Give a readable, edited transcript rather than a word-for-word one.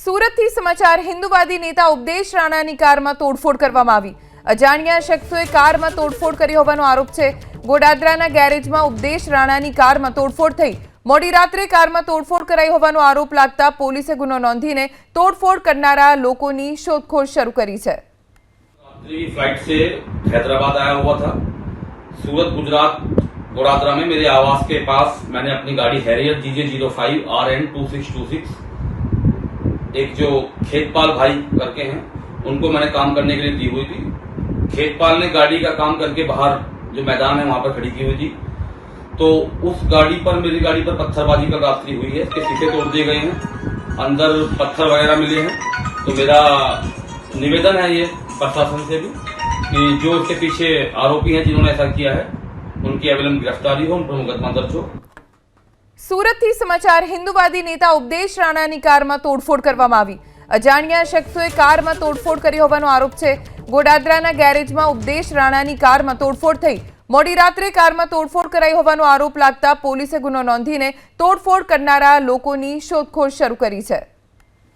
સુરતથી સમાચાર હિન્દુવાદી નેતા ઉપદેશ રાણાની કારમાં તોડફોડ કરવામાં આવી। અજાણ્યા શખ્સોએ કારમાં તોડફોડ કરી હોવાનો આરોપ છે। ગોડાદરાના ગેરેજમાં ઉપદેશ રાણાની કારમાં તોડફોડ થઈ। મોડી રાત્રે કારમાં તોડફોડ કરાઈ હોવાનો આરોપ લાગતા પોલીસે ગુનો નોંધીને તોડફોડ કરનારા લોકોની શોધખોળ શરૂ કરી છે। फ्लाइट से हैदराबाद आया हुआ था। सूरत गुजरात गोडादरा में मेरे आवास के पास मैंने अपनी गाड़ी हैरियर GJ05 RN 2626 एक जो खेतपाल भाई करके हैं उनको मैंने काम करने के लिए दी हुई थी। खेतपाल ने गाड़ी का काम करके बाहर जो मैदान है वहां पर खड़ी की हुई थी, तो उस गाड़ी पर मेरी गाड़ी पर पत्थरबाजी कल रात्रि हुई है। इसके शीशे तोड़ दिए गए हैं, अंदर पत्थर वगैरह मिले हैं। तो मेरा निवेदन है ये प्रशासन से भी कि जो इसके पीछे आरोपी हैं जिन्होंने ऐसा किया है उनकी अविलंब गिरफ्तारी हो, उन पर मुकदमा दर्ज हो। સુરતથી સમાચાર હિન્દુવાદી નેતા ઉપદેશ રાણાની કારમાં તોડફોડ કરવામાં આવી। અજાણ્યા શખ્સોએ કારમાં તોડફોડ કરી હોવાનો આરોપ છે। ગોડાદરાના ગેરેજમાં ઉપદેશ રાણાની કારમાં તોડફોડ થઈ। મોડી રાત્રે કારમાં તોડફોડ કરાઈ હોવાનો આરોપ લાગતા પોલીસે ગુનો નોંધીને તોડફોડ કરનારા લોકોની શોધખોળ શરૂ કરી છે।